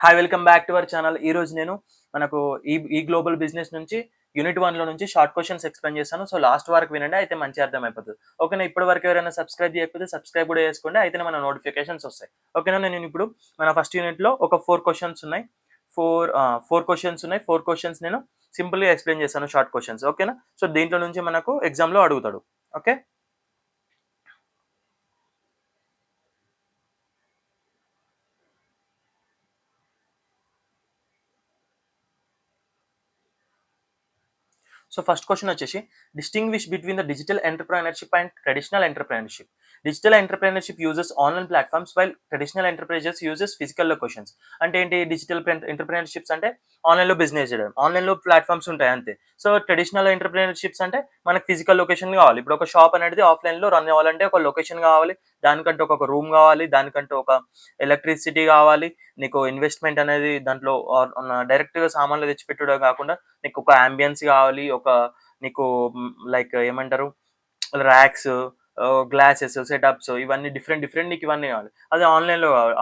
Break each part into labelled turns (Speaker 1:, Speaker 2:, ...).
Speaker 1: Hi welcome back to our channel. ఈ రోజు నేను మనకు ఈ గ్లోబల్ బిజినెస్ నుంచి యూనిట్ 1లో నుంచి షార్ట్ క్వెషన్స్ ఎక్స్‌ప్లెయిన్ చేస్తాను. సో లాస్ట్ వరకు వినండి. అయితే మంచిగా అర్థమైపోతది. ఓకేనా? ఇప్పటి వరకు ఎవరైనా సబ్స్క్రైబ్ చేయకపోతే సబ్స్క్రైబ్ కూడా చేసుకోండి. అయితేనే మన నోటిఫికేషన్స్ వస్తాయి. ఓకేనా? నేను ఇప్పుడు మన ఫస్ట్ యూనిట్‌లో ఒక 4 క్వెషన్స్ ఉన్నాయి. 4 క్వెషన్స్ ఉన్నాయి. 4 క్వెషన్స్ నేను సింపుల్‌గా ఎక్స్‌ప్లెయిన్ చేస్తాను షార్ట్ క్వెషన్స్. ఓకేనా? సో దీంట్లో నుంచి మనకు ఎగ్జామ్‌లో అడుగుతాడు. ఓకే? సో ఫస్ట్ క్వెషన్ వచ్చేసి distinguish between the digital entrepreneurship and traditional entrepreneurship. Digital entrepreneurship uses online platforms while traditional enterprises uses physical locations. అంటే ఏంటి డిజిటల్ ఎంటర్‌ప్రెన్యూర్‌షిప్స్ అంటే ఆన్‌లైన్‌లో బిజినెస్ చేయడం. ఆన్‌లైన్‌లో ప్లాట్‌ఫార్మ్స్ ఉంటాయి అంతే. సో ట్రెడిషనల్ ఎంటర్‌ప్రెన్యూర్‌షిప్స్ అంటే మనకు ఫిజికల్ లొకేషన్ కావాలి. ఇప్పుడు ఒక షాప్ అనేది ఆఫ్‌లైన్‌లో రన్ అవ్వాలంటే ఒక లొకేషన్ కావాలి. దానికంటూ ఒక రూమ్ కావాలి. దానికంటూ ఒక ఎలక్ట్రిసిటీ కావాలి. నీకు ఇన్వెస్ట్‌మెంట్ అనేది దాంట్లో డైరెక్ట్‌గా సామాన్లు తెచ్చిపెట్టుడే కాకుండా నీకు ఒక యాంబియన్స్ కావాలి. నీకు లైక్ ఏమంటారు ర్యాక్స్, గ్లాసెస్, సెటప్స్ ఇవన్నీ డిఫరెంట్ డిఫరెంట్ నీకు ఇవన్నీ కావాలి. అదే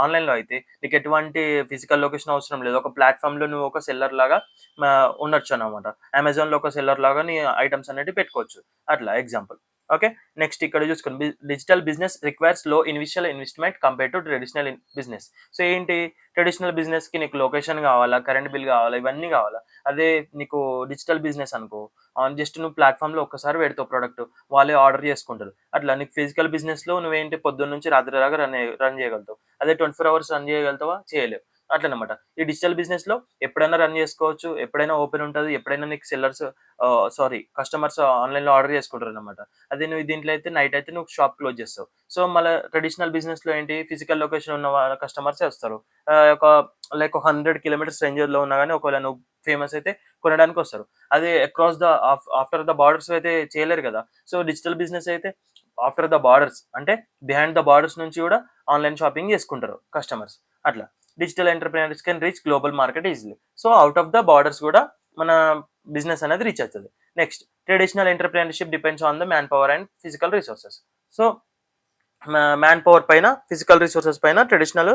Speaker 1: ఆన్‌లైన్‌లో అయితే నీకు ఎటువంటి ఫిజికల్ లొకేషన్ అవసరం లేదు. ఒక ప్లాట్‌ఫార్మ్‌లో నువ్వు ఒక సెల్లర్ లాగా ఉండొచ్చనమాట. అమెజాన్‌లో ఒక సెల్లర్ లాగా నీ ఐటెమ్స్ అనేటివి పెట్టుకోవచ్చు. అట్లా ఎగ్జాంపుల్. ఓకే. నెక్స్ట్ ఇక్కడ చూసుకోండి. డిజిటల్ బిజినెస్ రిక్వైర్స్ లో initial investment compared to traditional business. So ఏంటి ట్రెడిషనల్ బిజినెస్‌కి నీకు లొకేషన్ కావాలా, కరెంట్ బిల్ కావాలా, ఇవన్నీ కావాలా. అదే నీకు డిజిటల్ బిజినెస్ అనుకో జస్ట్ నువ్వు ప్లాట్‌ఫార్మ్‌లో ఒక్కసారి పెడతావు ప్రొడక్ట్. వాళ్ళే ఆర్డర్ చేసుకుంటారు. అట్లా నీకు ఫిజికల్ బిజినెస్‌లో నువ్వేంటి పొద్దున్న నుంచి రాత్రి దాకా రన్ చేయగలుగుతావు. అదే 24 అవర్స్ రన్ చేయగలుగుతావా? చేయలేవు. అట్లనమాట. ఈ డిజిటల్ బిజినెస్‌లో ఎప్పుడైనా రన్ చేసుకోవచ్చు. ఎప్పుడైనా ఓపెన్ ఉంటది. ఎప్పుడైనా నీకు కస్టమర్స్ ఆన్‌లైన్‌లో ఆర్డర్ చేసుకుంటారనమాట. అదే నువ్వు దీంట్లో అయితే నైట్ అయితే నువ్వు షాప్ క్లోజ్ చేస్తావు. సో మళ్ళా ట్రెడిషనల్ బిజినెస్‌లో ఏంటి ఫిజికల్ లొకేషన్ ఉన్న కస్టమర్సే వస్తారు. ఒక లైక్ ఒక 100 కిలోమీటర్స్ రేంజర్‌లో ఉన్నా గాని ఒకవేళ నువ్వు ఫేమస్ అయితే కొనడానికొస్తారు. అదే across the after the borders అయితే చేయలేరు కదా! సో డిజిటల్ బిజినెస్ అయితే ఆఫ్టర్ ద బార్డర్స్ అంటే బిహైండ్ ద బార్డర్స్ నుంచి కూడా ఆన్‌లైన్ షాపింగ్ చేసుకుంటారు కస్టమర్స్. అట్లా. Digital entrepreneurs can reach global market easily. So out of the borders కూడా మన బిజినెస్ అనేది రీచ్ అవుతది. Next traditional entrepreneurship depends on the man power and physical resources. So man power పైన, physical resources పైన traditional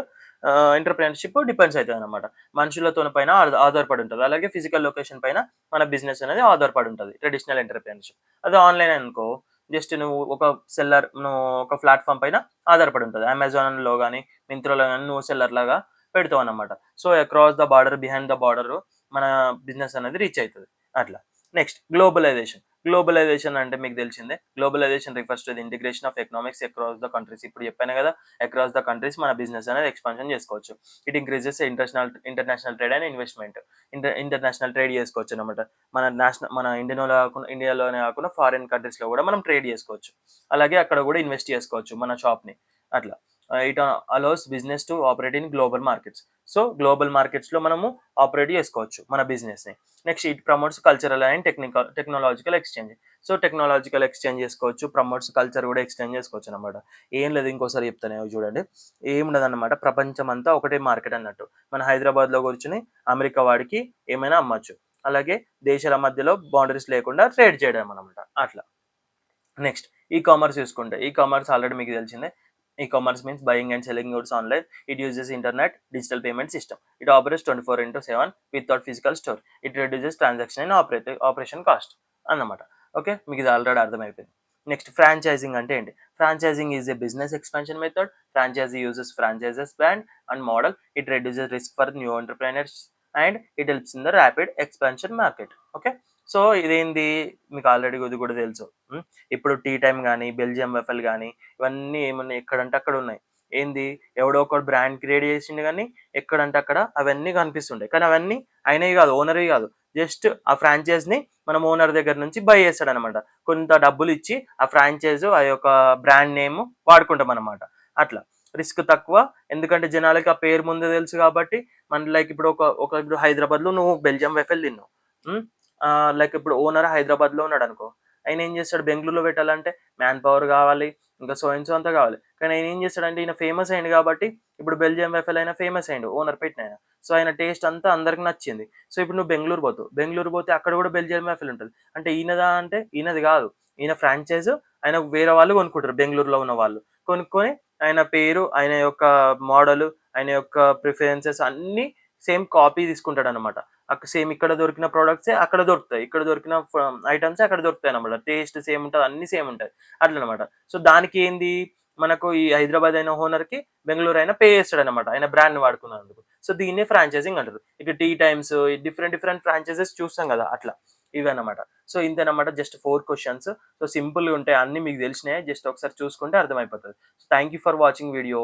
Speaker 1: entrepreneurship depends అయితదనమాట. మనుషులతోని పైన ఆధారపడి ఉంటది. అలాగే ఫిజికల్ లొకేషన్ పైన మన బిజినెస్ అనేది ఆధారపడి ఉంటది. Traditional entrepreneurship. అదే ఆన్‌లైన్ అనుకో జస్ట్ నువ్వు ఒక ప్లాట్‌ఫార్మ్ పైన ఆధారపడి ఉంటది. అమెజాన్‌లో గాని, మింత్రాలో గాని నువ్వు సెల్లర్ లాగా పెడతావన్నమాట. So across the border, behind the border మన బిజినెస్ అనేది రీచ్ అయితది. అట్లా. Next globalisation. గ్లోబలైజేషన్ అంటే మీకు తెలిసిందే. Globalisation refers to the integration of economics across the countries. ఇప్పుడు చెప్పాను కదా! అక్రాస్ ద కంట్రీస్ మన బిజినెస్ అనేది ఎక్స్‌పాన్షన్ చేసుకోవచ్చు. It increases international trade and investment. International trade చేసుకోవచ్చనమాట. మన ఇండియాలోనే కాకుండా ఫారిన్ కంట్రీస్‌లో కూడా మనం ట్రేడ్ చేసుకోవచ్చు. అలాగే అక్కడ కూడా ఇన్వెస్ట్ చేసుకోవచ్చు మన షాప్‌ని. అట్లా. It allows business to operate in global markets. So global మార్కెట్స్‌లో మనము ఆపరేట్ చేసుకోవచ్చు మన బిజినెస్‌ని. Next it promotes cultural and technological exchange. So technological exchange చేసుకోవచ్చు. ప్రమోట్స్ కల్చర్ కూడా ఎక్స్‌చేంజ్ చేసుకోవచ్చనమాట. ఏం లేదు ఇంకోసారి చెప్తాను చూడండి. ఏముండదనమాట ప్రపంచమంతా ఒకటే మార్కెట్ అన్నట్టు. మన హైదరాబాద్‌లో కూర్చొని అమెరికా వాడికి ఏమైనా అమ్మొచ్చు. అలాగే దేశాల మధ్యలో బౌండరీస్ లేకుండా ట్రేడ్ చేయడం అనమాట. అట్లా. నెక్స్ట్ ఈ-కామర్స్ చూసుకుంటే ఈ-కామర్స్ ఆల్రెడీ మీకు తెలిసిందే. E-commerce means buying and selling goods online. It uses internet, digital payment system. It operates 24/7 without physical store. It reduces transaction and operation cost అన్నమాట. ఓకే. మీకు ఇది ఆల్రెడీ అర్థమైపోయింది. నెక్స్ట్ ఫ్రాంచైజింగ్ అంటే ఏంటి? Franchising is a business expansion method. Franchisee uses franchises brand and model. It reduces risk for new entrepreneurs and it helps in the rapid expansion market. Okay. So ఇదేంది మీకు already ఇది కూడా తెలుసు. ఇప్పుడు tea time గాని, Belgium వెఫల్ గాని ఇవన్నీ ఏమున్నాయి ఎక్కడంటే అక్కడ ఉన్నాయి. ఏంది ఎవడో ఒకడు బ్రాండ్ క్రియేట్ చేసిండు గానీ ఎక్కడంటే అక్కడ అవన్నీ కనిపిస్తుంటాయి. కానీ అవన్నీ ఆయనయి కాదు. ఓనర్‌వి కాదు. జస్ట్ ఆ ఫ్రాంచైజ్‌ని మనం ఓనర్ దగ్గర నుంచి బై చేస్తాడనమాట. కొంత డబ్బులిచ్చి ఆ ఫ్రాంచైజ్ ఆ యొక్క బ్రాండ్ నేమ్ వాడుకుంటామనమాట. అట్లా. రిస్క్ తక్కువ. ఎందుకంటే జనాలకి ఆ పేరు ముందే తెలుసు కాబట్టి మన లైక్ ఇప్పుడు ఇప్పుడు హైదరాబాద్‌లో నువ్వు బెల్జియం వెఫల్ తిన్నావు. హ్మ్. లైక్ ఇప్పుడు ఓనర్ హైదరాబాద్‌లో ఉన్నాడనుకో. ఆయన ఏం చేస్తాడు బెంగుళూరులో పెట్టాలంటే మ్యాన్ పవర్ కావాలి. ఇంకా సో అండ్ సో అంతా కావాలి. కానీ ఆయన ఏం చేస్తాడంటే ఈయన ఫేమస్ అయిండు కాబట్టి ఇప్పుడు బెల్జియం వెఫల్ అయినా ఫేమస్ అయిండు ఓనర్ పెట్టినాయన. సో ఆయన టేస్ట్ అంతా అందరికి నచ్చింది. సో ఇప్పుడు నువ్వు బెంగుళూరు పోతావు. బెంగుళూరు పోతే అక్కడ కూడా బెల్జియం వెఫల్ ఉంటది. అంటే ఈయనదా అంటే ఈయనది కాదు. ఈయన ఫ్రాంచైజ్ ఆయన వేరే వాళ్ళు కొనుక్కుంటారు బెంగుళూరులో ఉన్న వాళ్ళు. కొనుక్కొని ఆయన పేరు, ఆయన యొక్క మోడల్, ఆయన యొక్క ప్రిఫరెన్సెస్ అన్నీ సేమ్ కాపీ తీసుకుంటాడు అనమాట. అక్కడ సేమ్ ఇక్కడ దొరికిన ప్రొడక్ట్సే అక్కడ దొరుకుతాయి, ఇక్కడ దొరికిన ఐటమ్సే అక్కడ దొరుకుతాయి అనమాట. టేస్ట్ సేమ్ ఉంటుంది, అన్ని సేమ్ ఉంటాయి అట్లనమాట. సో దానికి ఏంది, మనకు ఈ హైదరాబాద్ అయిన ఓనర్కి బెంగళూరు అయినా పే చేస్తాడనమాట ఆయన బ్రాండ్ వాడుకున్నందుకు. సో దీన్నే ఫ్రాంచైజింగ్ అంటారు. ఇక tea times different different franchises చూస్తాం కదా అట్లా, ఇవన్నమాట. సో ఇంతేనమాట, జస్ట్ 4 క్వశ్చన్స్. సో సింపుల్‌గా ఉంటాయి, అన్నీ మీకు తెలిసినాయి. జస్ట్ ఒకసారి చూసుకుంటే అర్థమైపోతది. Thank you for watching video.